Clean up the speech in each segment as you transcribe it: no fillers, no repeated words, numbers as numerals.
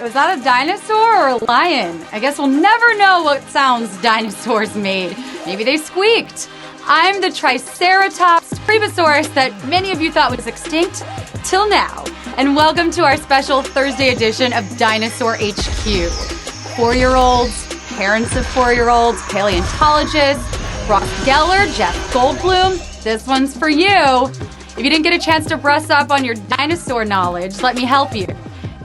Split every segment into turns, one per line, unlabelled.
Was that a dinosaur or a lion? I guess we'll never know what sounds dinosaurs made. Maybe they squeaked. I'm the Triceratops Creeposaurus that many of you thought was extinct till now. And welcome to our special Thursday edition of Dinosaur HQ. 4-year-olds, parents of 4-year-olds, paleontologists, Ross Geller, Jeff Goldblum. This one's for you. If you didn't get a chance to brush up on your dinosaur knowledge, let me help you.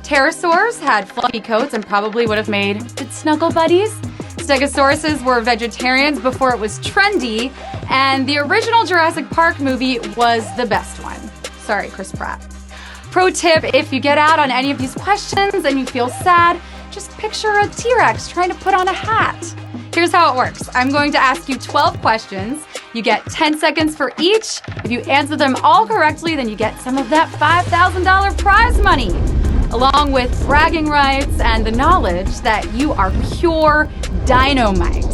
Pterosaurs had fluffy coats and probably would have made good snuggle buddies. Stegosauruses were vegetarians before it was trendy, and the original Jurassic Park movie was the best one. Sorry, Chris Pratt. Pro tip, if you get out on any of these questions and you feel sad, just picture a T-Rex trying to put on a hat. Here's how it works. I'm going to ask you 12 questions. You get 10 seconds for each. If you answer them all correctly, then you get some of that $5,000 prize money, along with bragging rights and the knowledge that you are pure dynamite.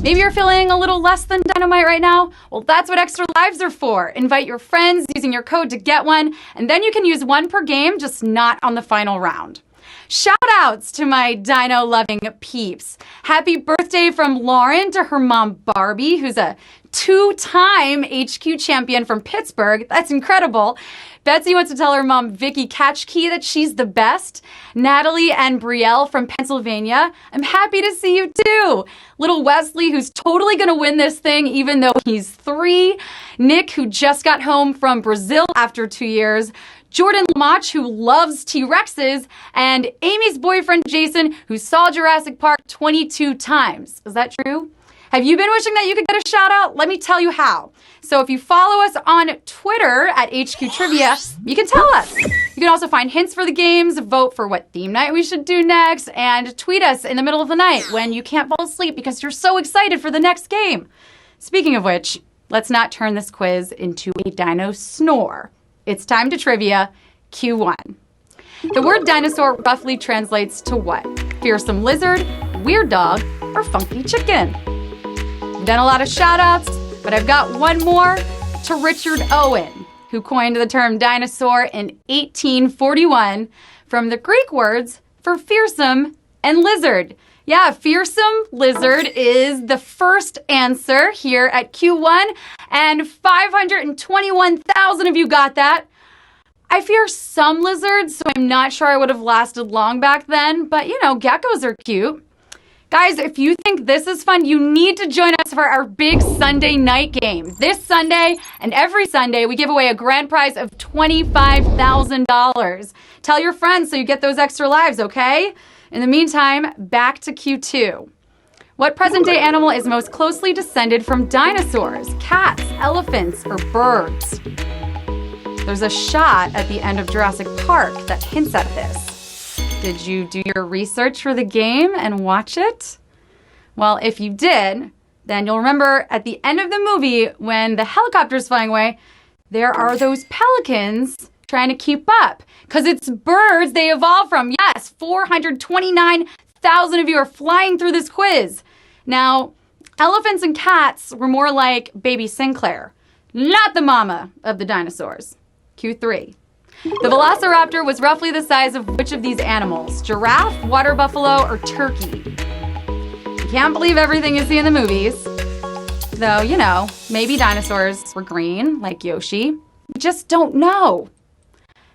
Maybe you're feeling a little less than dynamite right now? Well, that's what Extra Lives are for. Invite your friends using your code to get one, and then you can use one per game, just not on the final round. Shout outs to my dino loving peeps. Happy birthday from Lauren to her mom Barbie, who's a 2-time HQ champion from Pittsburgh. That's incredible. Betsy wants to tell her mom Vicky Catchkey that she's the best. Natalie and Brielle from Pennsylvania, I'm happy to see you too. Little Wesley, who's totally gonna win this thing even though he's 3. Nick, who just got home from Brazil after 2 years. Jordan Lamach, who loves T-Rexes, and Amy's boyfriend Jason, who saw Jurassic Park 22 times. Is that true? Have you been wishing that you could get a shout out? Let me tell you how. So if you follow us on Twitter at HQ Trivia, you can tell us. You can also find hints for the games, vote for what theme night we should do next, and tweet us in the middle of the night when you can't fall asleep because you're so excited for the next game. Speaking of which, let's not turn this quiz into a dino snore. It's time to trivia. Q1. The word dinosaur roughly translates to what? Fearsome lizard, weird dog, or funky chicken? We've done a lot of shout outs, but I've got one more to Richard Owen, who coined the term dinosaur in 1841 from the Greek words for fearsome and lizard. Yeah, fearsome lizard is the first answer here at Q1, and 521,000 of you got that. I fear some lizards, so I'm not sure I would have lasted long back then, but you know, geckos are cute. Guys, if you think this is fun, you need to join us for our big Sunday night game. This Sunday and every Sunday, we give away a grand prize of $25,000. Tell your friends so you get those extra lives, okay? In the meantime, back to Q2. What present-day animal is most closely descended from dinosaurs? Cats, elephants, or birds? There's a shot at the end of Jurassic Park that hints at this. Did you do your research for the game and watch it? Well, if you did, then you'll remember at the end of the movie when the helicopter's flying away, there are those pelicans trying to keep up because it's birds they evolved from. Yes, 429,000 of you are flying through this quiz. Now, elephants and cats were more like baby Sinclair, not the mama of the dinosaurs. Q3. The velociraptor was roughly the size of which of these animals? Giraffe, water buffalo, or turkey? You can't believe everything you see in the movies. Though, you know, maybe dinosaurs were green, like Yoshi. We just don't know.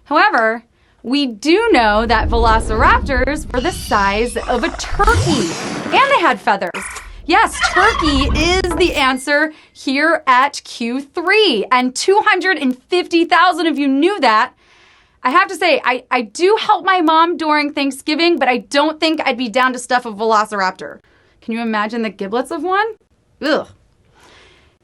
However, we do know that velociraptors were the size of a turkey, and they had feathers. Yes, turkey is the answer here at Q3, and 250,000 of you knew that. I have to say, I do help my mom during Thanksgiving, but I don't think I'd be down to stuff a velociraptor. Can you imagine the giblets of one? Ugh.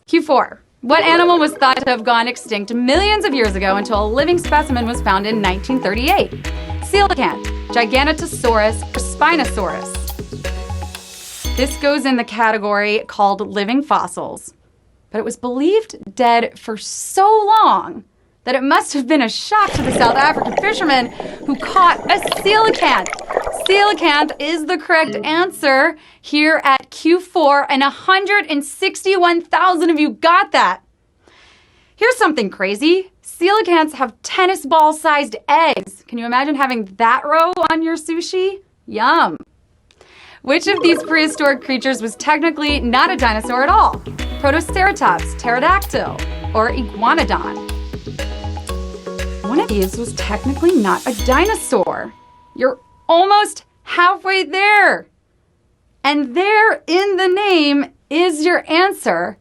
Q4. What animal was thought to have gone extinct millions of years ago until a living specimen was found in 1938? Coelacanth, Giganotosaurus, or Spinosaurus? This goes in the category called living fossils, but it was believed dead for so long that it must have been a shock to the South African fishermen who caught a coelacanth. Coelacanth is the correct answer here at Q4, and 161,000 of you got that. Here's something crazy. Coelacanths have tennis ball-sized eggs. Can you imagine having that row on your sushi? Yum. Which of these prehistoric creatures was technically not a dinosaur at all? Protoceratops, pterodactyl, or iguanodon? One of these was technically not a dinosaur. You're almost halfway there. And there in the name is your answer.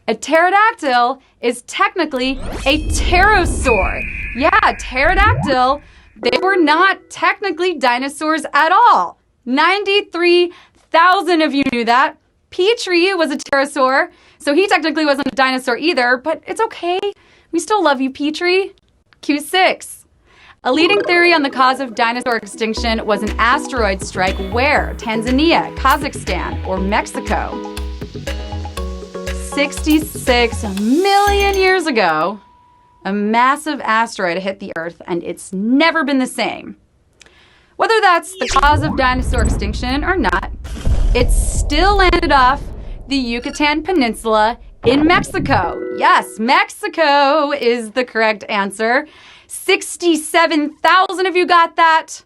A pterodactyl is technically a pterosaur. Yeah, pterodactyl, they were not technically dinosaurs at all. 93,000 of you knew that. Petrie was a pterosaur, so he technically wasn't a dinosaur either, but it's okay. We still love you, Petrie. Q6. A leading theory on the cause of dinosaur extinction was an asteroid strike where? Tanzania, Kazakhstan, or Mexico? 66 million years ago, a massive asteroid hit the Earth, and it's never been the same. Whether that's the cause of dinosaur extinction or not, it still landed off the Yucatan Peninsula in Mexico. Yes, Mexico is the correct answer. 67,000 of you got that.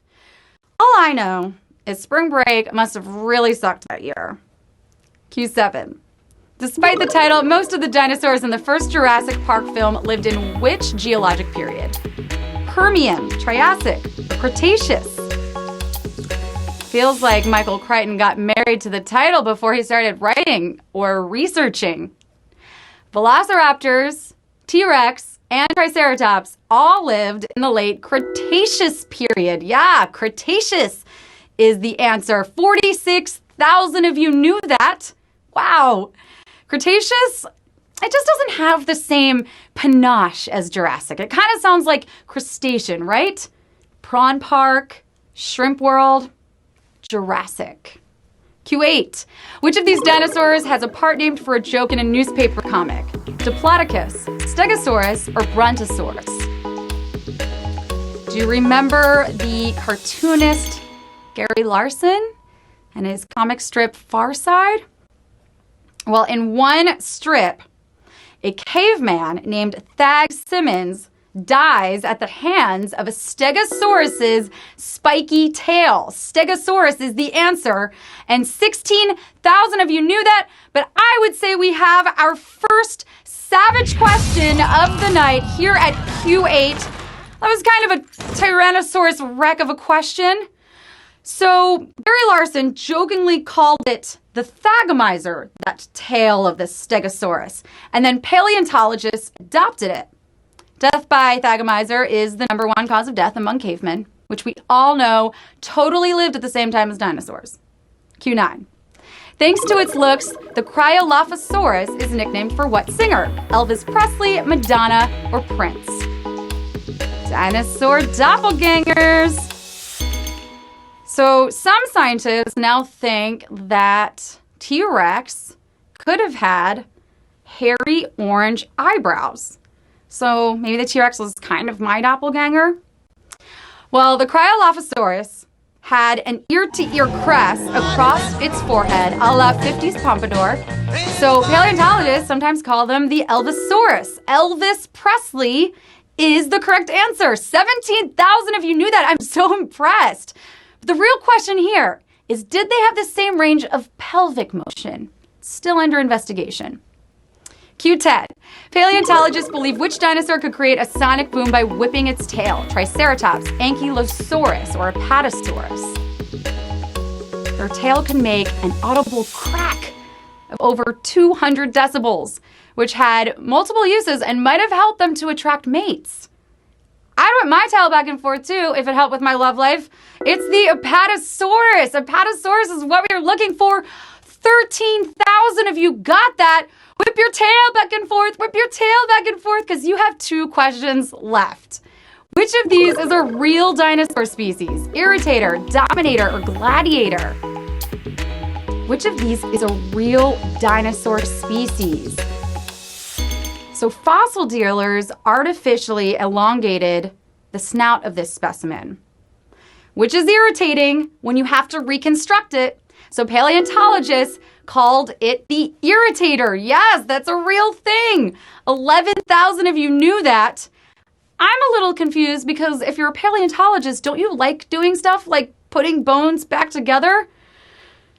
All I know is spring break must have really sucked that year. Q7. Despite the title, most of the dinosaurs in the first Jurassic Park film lived in which geologic period? Permian, Triassic, or Cretaceous? Feels like Michael Crichton got married to the title before he started writing or researching. Velociraptors, T-Rex, and Triceratops all lived in the late Cretaceous period. Yeah, Cretaceous is the answer. 46,000 of you knew that. Wow. Cretaceous, it just doesn't have the same panache as Jurassic. It kind of sounds like crustacean, right? Prawn Park, Shrimp World, Jurassic. Q8. Which of these dinosaurs has a part named for a joke in a newspaper comic? Diplodocus, Stegosaurus, or Brontosaurus? Do you remember the cartoonist Gary Larson and his comic strip Far Side? Well, in one strip, a caveman named Thag Simmons dies at the hands of a Stegosaurus's spiky tail. Stegosaurus is the answer, and 16,000 of you knew that, but I would say we have our first savage question of the night here at Q8. That was kind of a Tyrannosaurus wreck of a question. So Gary Larson jokingly called it the Thagomizer, that tail of the Stegosaurus, and then paleontologists adopted it. Death by Thagomizer is the #1 cause of death among cavemen, which we all know totally lived at the same time as dinosaurs. Q9. Thanks to its looks, the Cryolophosaurus is nicknamed for what singer? Elvis Presley, Madonna, or Prince? Dinosaur doppelgangers. So some scientists now think that T-Rex could have had hairy orange eyebrows. So maybe the T-Rex was kind of my doppelganger. Well, the Cryolophosaurus had an ear-to-ear crest across its forehead, a la 50s pompadour. So paleontologists sometimes call them the Elvisaurus. Elvis Presley is the correct answer. 17,000 of you knew that. I'm so impressed. But the real question here is, did they have the same range of pelvic motion? Still under investigation. Q10. Paleontologists believe which dinosaur could create a sonic boom by whipping its tail? Triceratops, Ankylosaurus, or Apatosaurus? Their tail can make an audible crack of over 200 decibels, which had multiple uses and might have helped them to attract mates. I'd whip my tail back and forth too if it helped with my love life. It's the Apatosaurus. Apatosaurus is what we were looking for. 13,000 of you got that. Whip your tail back and forth. Whip your tail back and forth, because you have 2 questions left. Which of these is a real dinosaur species? Irritator, Dominator, or Gladiator? Which of these is a real dinosaur species? So fossil dealers artificially elongated the snout of this specimen, which is irritating when you have to reconstruct it. So paleontologists called it the irritator. Yes, that's a real thing. 11,000 of you knew that. I'm a little confused because if you're a paleontologist, don't you like doing stuff like putting bones back together?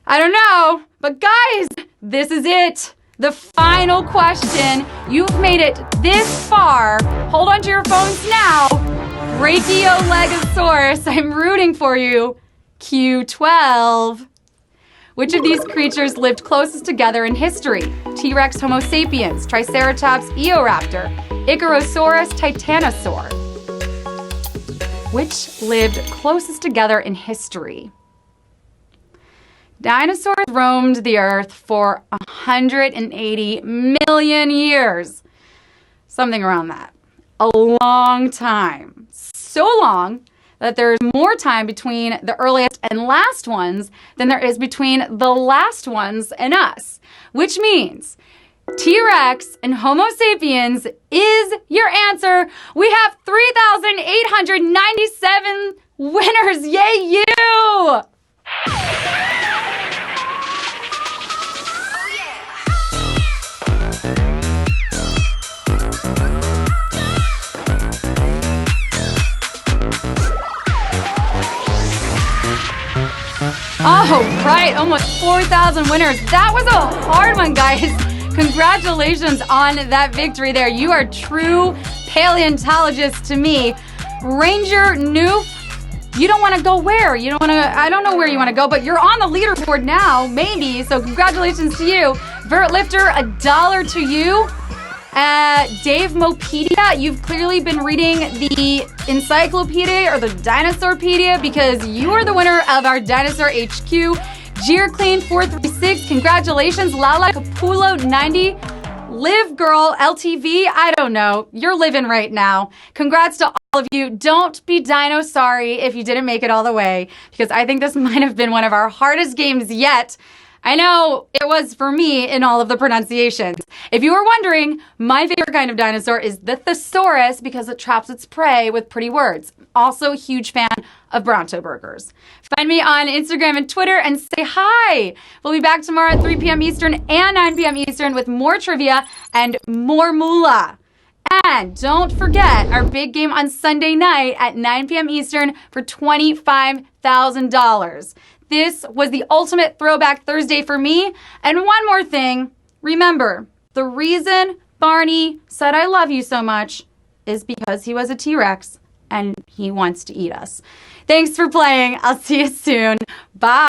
I don't know, but guys, this is it. The final question. You've made it this far. Hold on to your phones now. Brachiolegosaurus, I'm rooting for you. Q12. Which of these creatures lived closest together in history? T-Rex, Homo sapiens, Triceratops, Eoraptor, Icarasaurus, Titanosaur. Which lived closest together in history? Dinosaurs roamed the earth for 180 million years. Something around that. A long time. So long that there's more time between the earliest and last ones than there is between the last ones and us. Which means T-Rex and Homo sapiens is your answer. We have 3,897 winners. Yay, you! Oh, right, almost 4,000 winners. That was a hard one, guys. Congratulations on that victory there. You are true paleontologist to me. Ranger Noof, you don't want to go where? I don't know where you want to go, but you're on the leaderboard now, maybe. So congratulations to you. Vert Lifter, $1 to you. Dave Mopedia, you've clearly been reading the encyclopedia or the Dinosaurpedia because you are the winner of our Dinosaur HQ. Jeerclean436, congratulations. Lala Capulo 90, Live Girl LTV, I don't know. You're living right now. Congrats to all of you. Don't be dino sorry if you didn't make it all the way because I think this might have been one of our hardest games yet. I know it was for me in all of the pronunciations. If you were wondering, my favorite kind of dinosaur is the thesaurus because it traps its prey with pretty words. Also a huge fan of Bronto burgers. Find me on Instagram and Twitter and say hi. We'll be back tomorrow at 3 p.m. Eastern and 9 p.m. Eastern with more trivia and more moolah. And don't forget our big game on Sunday night at 9 p.m. Eastern for $25,000. This was the ultimate Throwback Thursday for me. And one more thing, remember, the reason Barney said I love you so much is because he was a T-Rex and he wants to eat us. Thanks for playing. I'll see you soon. Bye.